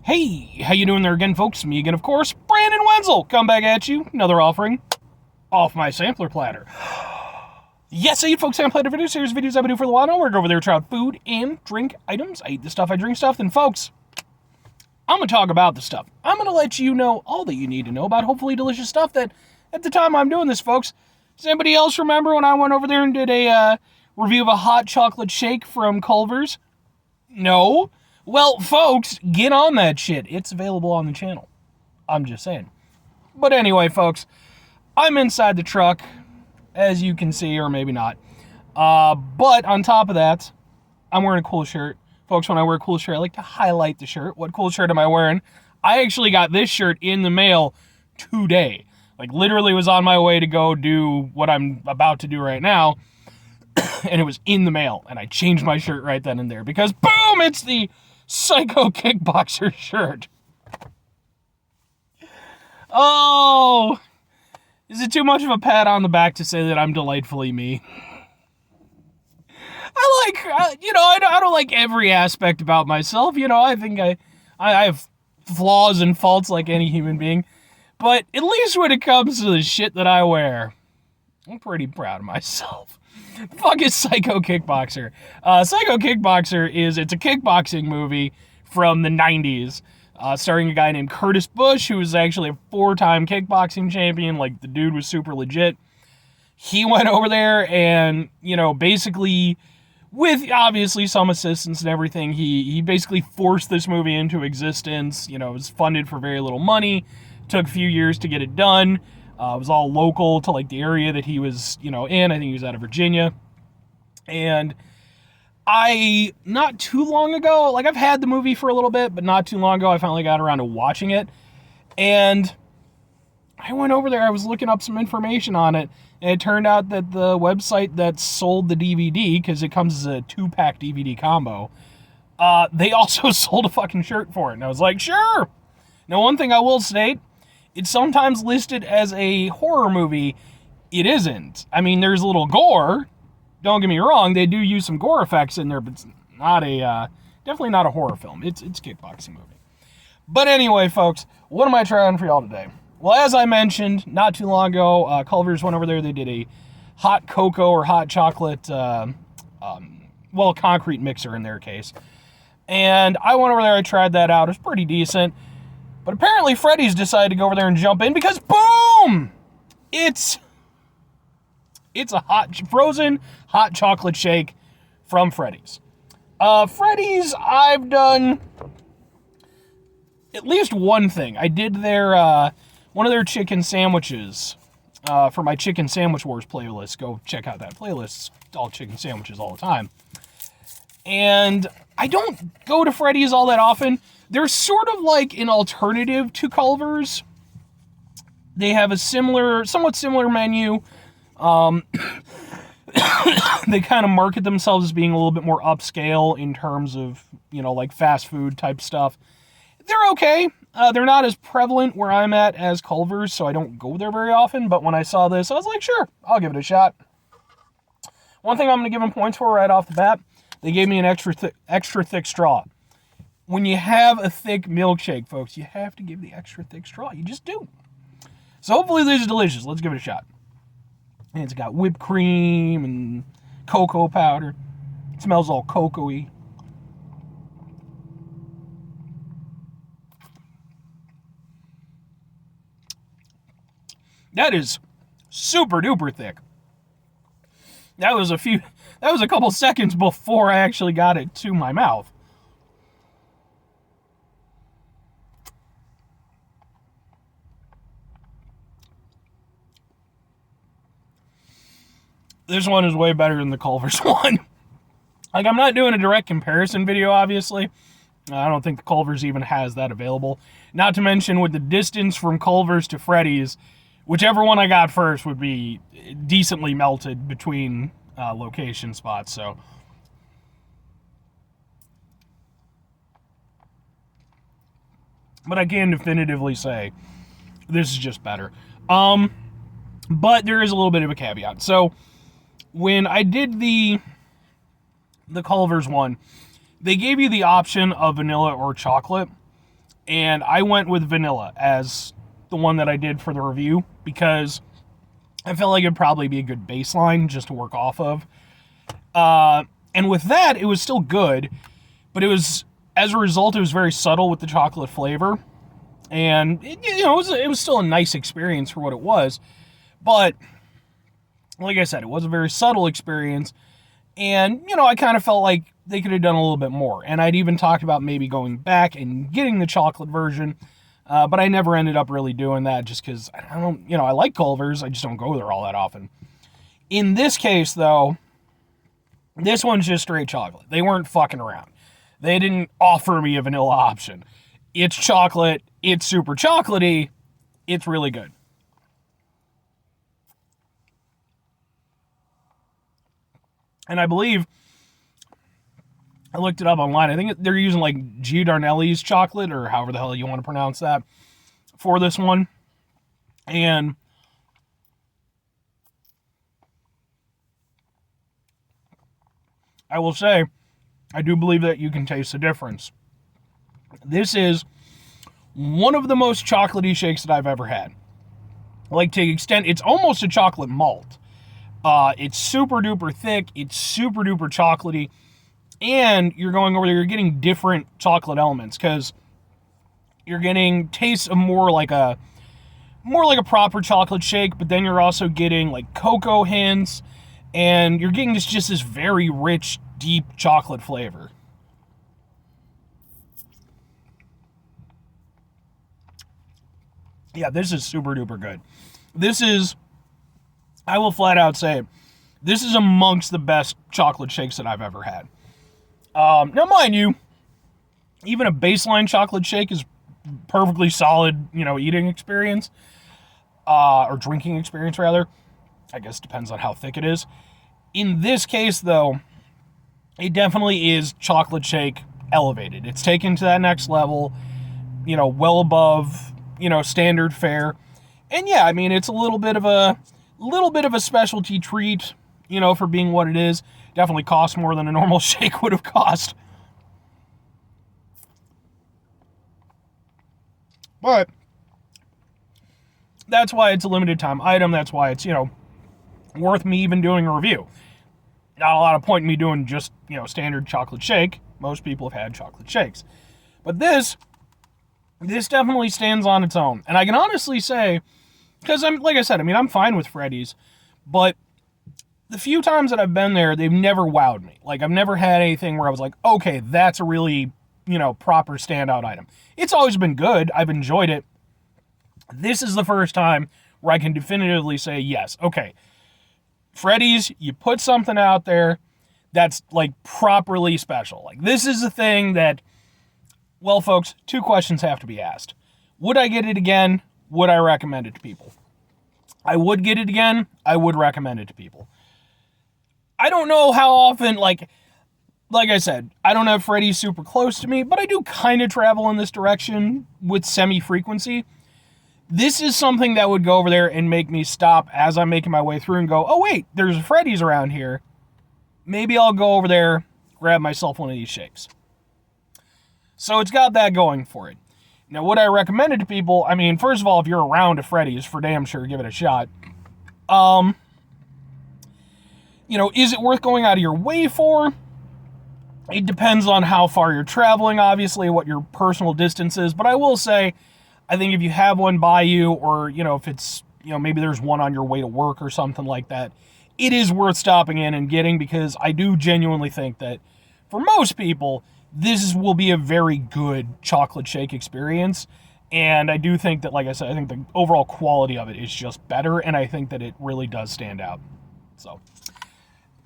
Hey, how you doing there again, folks? Me again, of course, Brandon Wenzel. Come back at you. Another offering off my sampler platter. Yes, I eat folks sampler platter videos. Here's videos I've been doing for a while now. We're going over there to try out food and drink items. I eat the stuff, I drink stuff. Then, folks, I'm going to talk about the stuff. I'm going to let you know all that you need to know about hopefully delicious stuff that, at the time I'm doing this, folks, does anybody else remember when I went over there and did a review of a hot chocolate shake from Culver's? No? Well, folks, get on that shit. It's available on the channel. I'm just saying. But anyway, folks, I'm inside the truck, as you can see, or maybe not. But on top of that, I'm wearing a cool shirt. Folks, when I wear a cool shirt, I like to highlight the shirt. What cool shirt am I wearing? I actually got this shirt in the mail today. Like, literally was on my way to go do what I'm about to do right now. And it was in the mail. And I changed my shirt right then and there. Because, boom, it's the Psycho Kickboxer shirt. Oh, is it too much of a pat on the back to say that I'm delightfully me? I don't like every aspect about myself. I think I have flaws and faults like any human being. But at least when it comes to the shit that I wear, I'm pretty proud of myself. Fuck is Psycho Kickboxer. Psycho Kickboxer it's a kickboxing movie from the 90s, starring a guy named Curtis Bush, who was actually a 4-time kickboxing champion. Like, the dude was super legit. He went over there and, basically, with obviously some assistance and everything, he basically forced this movie into existence. It was funded for very little money. Took a few years to get it done. It was all local to, like, the area that he was, in. I think he was out of Virginia. And not too long ago, like, I've had the movie for a little bit, but not too long ago, I finally got around to watching it. And I went over there, I was looking up some information on it, and it turned out that the website that sold the DVD, because it comes as a 2-pack DVD combo, they also sold a fucking shirt for it. And I was like, sure! Now, one thing I will state, it's sometimes listed as a horror movie. It isn't. I mean, there's a little gore. Don't get me wrong, they do use some gore effects in there, but it's not definitely not a horror film. It's a kickboxing movie. But anyway, folks, what am I trying for y'all today? Well, as I mentioned, not too long ago, Culver's went over there. They did a hot cocoa or hot chocolate, concrete mixer in their case. And I went over there, I tried that out. It was pretty decent. But apparently Freddy's decided to go over there and jump in because, boom! It's a frozen hot chocolate shake from Freddy's. Freddy's, I've done at least one thing. I did one of their chicken sandwiches for my Chicken Sandwich Wars playlist. Go check out that playlist. It's all chicken sandwiches all the time. And I don't go to Freddy's all that often. They're sort of like an alternative to Culver's. They have a somewhat similar menu. They kind of market themselves as being a little bit more upscale in terms of, like fast food type stuff. They're okay. They're not as prevalent where I'm at as Culver's, so I don't go there very often. But when I saw this, I was like, sure, I'll give it a shot. One thing I'm going to give them points for right off the bat, they gave me an extra thick straw. When you have a thick milkshake, folks, you have to give the extra thick straw. You just do. So hopefully this is delicious. Let's give it a shot. And it's got whipped cream and cocoa powder. It smells all cocoa-y. That is super duper thick. That was a couple seconds before I actually got it to my mouth. This one is way better than the Culver's one. Like, I'm not doing a direct comparison video, obviously. I don't think the Culver's even has that available. Not to mention, with the distance from Culver's to Freddy's, whichever one I got first would be decently melted between location spots, so. But I can definitively say this is just better. But there is a little bit of a caveat. So, when I did the Culver's one, they gave you the option of vanilla or chocolate. And I went with vanilla as the one that I did for the review because I felt like it'd probably be a good baseline just to work off of. And with that, it was still good, but it was, as a result, it was very subtle with the chocolate flavor. And, it was still a nice experience for what it was. But, like I said, it was a very subtle experience. And, I kind of felt like they could have done a little bit more. And I'd even talked about maybe going back and getting the chocolate version. But I never ended up really doing that just because I don't, I like Culver's. I just don't go there all that often. In this case, though, this one's just straight chocolate. They weren't fucking around. They didn't offer me a vanilla option. It's chocolate. It's super chocolatey. It's really good. And I believe, I looked it up online, I think they're using like Giordano's chocolate, or however the hell you want to pronounce that, for this one. And I will say, I do believe that you can taste the difference. This is one of the most chocolatey shakes that I've ever had. Like, to the extent, it's almost a chocolate malt. It's super duper thick, it's super duper chocolatey, and you're going over there, you're getting different chocolate elements, because you're getting tastes of more like a proper chocolate shake, but then you're also getting like cocoa hints, and you're getting just this very rich, deep chocolate flavor. Yeah, this is super duper good. This is, I will flat out say, this is amongst the best chocolate shakes that I've ever had. Now, mind you, even a baseline chocolate shake is perfectly solid, eating experience, or drinking experience, rather. I guess it depends on how thick it is. In this case, though, it definitely is chocolate shake elevated. It's taken to that next level, well above, standard fare. And yeah, I mean, it's a little bit of a specialty treat, for being what it is. Definitely costs more than a normal shake would have cost. But that's why it's a limited time item. That's why it's, worth me even doing a review. Not a lot of point in me doing just, standard chocolate shake. Most people have had chocolate shakes. But this definitely stands on its own. And I can honestly say, because I'm fine with Freddy's, but the few times that I've been there, they've never wowed me. Like, I've never had anything where I was like, okay, that's a really, proper standout item. It's always been good. I've enjoyed it. This is the first time where I can definitively say, yes, okay, Freddy's, you put something out there that's, like, properly special. Like, this is the thing that, well, folks, two questions have to be asked. Would I get it again? Would I recommend it to people? I would get it again. I would recommend it to people. I don't know how often, like I said, I don't have Freddy super close to me, but I do kind of travel in this direction with semi-frequency. This is something that would go over there and make me stop as I'm making my way through and go, oh wait, there's a Freddy's around here. Maybe I'll go over there, grab myself one of these shakes. So it's got that going for it. Now, would I recommend it to people? I mean, first of all, if you're around a Freddy's, for damn sure, give it a shot. Is it worth going out of your way for? It depends on how far you're traveling, obviously, what your personal distance is. But I will say, I think if you have one by you, or, if it's, maybe there's one on your way to work or something like that, it is worth stopping in and getting, because I do genuinely think that for most people, this will be a very good chocolate shake experience. And I do think that, like I said, I think the overall quality of it is just better, and I think that it really does stand out. So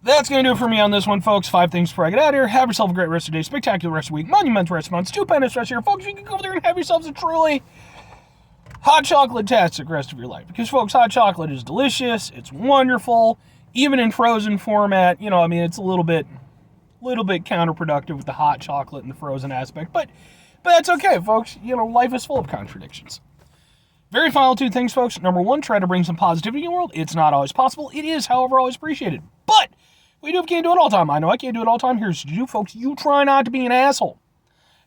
that's going to do it for me on this one, folks. 5 things before I get out of here. Have yourself a great rest of your day, spectacular rest of the week, monumental rest of months, stupendous rest of your folks. You can go over there and have yourselves a truly hot chocolate-tastic rest of your life. Because, folks, hot chocolate is delicious. It's wonderful. Even in frozen format, it's a little bit counterproductive with the hot chocolate and the frozen aspect. But that's okay, folks. Life is full of contradictions. Very final 2 things, folks. Number 1, try to bring some positivity in the world. It's not always possible. It is, however, always appreciated. But we can't do it all the time. I know I can't do it all the time. Here's what you do, folks. You try not to be an asshole.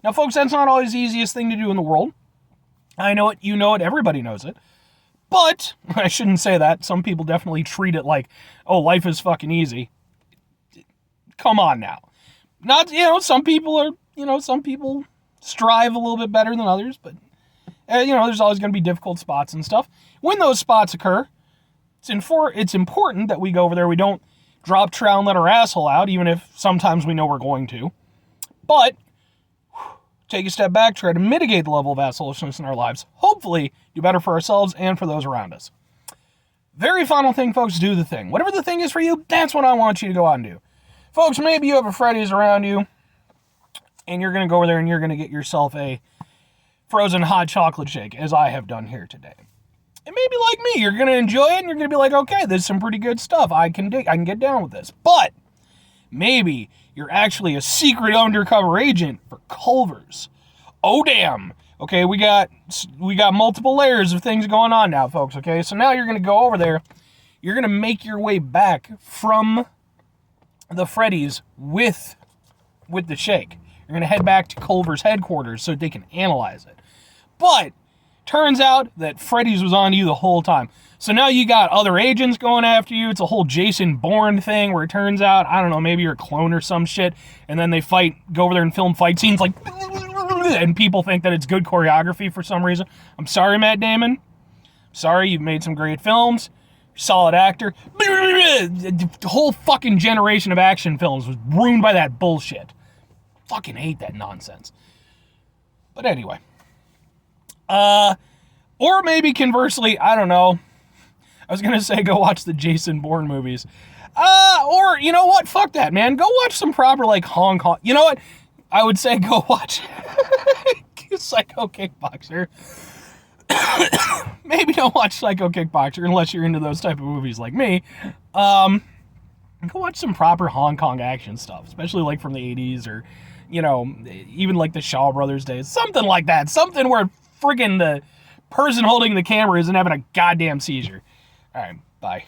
Now, folks, that's not always the easiest thing to do in the world. I know it, you know it, everybody knows it. But, I shouldn't say that. Some people definitely treat it like, oh, life is fucking easy. Come on now. Not, some people strive a little bit better than others, but, there's always going to be difficult spots and stuff. When those spots occur, it's important that we go over there. We don't drop trout and let our asshole out, even if sometimes we know we're going to. But take a step back, try to mitigate the level of assholishness in our lives. Hopefully, do better for ourselves and for those around us. Very final thing, folks, do the thing. Whatever the thing is for you, that's what I want you to go out and do. Folks, maybe you have a Freddy's around you, and you're going to go over there and you're going to get yourself a frozen hot chocolate shake, as I have done here today. And maybe like me, you're going to enjoy it, and you're going to be like, okay, this is some pretty good stuff. I can get down with this. But maybe you're actually a secret undercover agent for Culver's. Oh, damn. Okay, we got multiple layers of things going on now, folks, okay? So now you're going to go over there. You're going to make your way back from the Freddy's with the shake. You're going to head back to Culver's headquarters so they can analyze it. But turns out that Freddy's was on you the whole time. So now you got other agents going after you. It's a whole Jason Bourne thing where it turns out, I don't know, maybe you're a clone or some shit, and then they go over there and film fight scenes like, and people think that it's good choreography for some reason. I'm sorry, Matt Damon. Sorry, you've made some great films. Solid actor. The whole fucking generation of action films was ruined by that bullshit. Fucking hate that nonsense. But anyway. Or maybe conversely, I don't know. I was gonna say go watch the Jason Bourne movies. Or, you know what? Fuck that, man. Go watch some proper, like, Hong Kong. You know what? I would say go watch Psycho Kickboxer. Maybe don't watch Psycho Kickboxer unless you're into those type of movies like me. Go watch some proper Hong Kong action stuff, especially like from the 80s or, even like the Shaw Brothers days. Something like that. Something where friggin' the person holding the camera isn't having a goddamn seizure. All right, bye.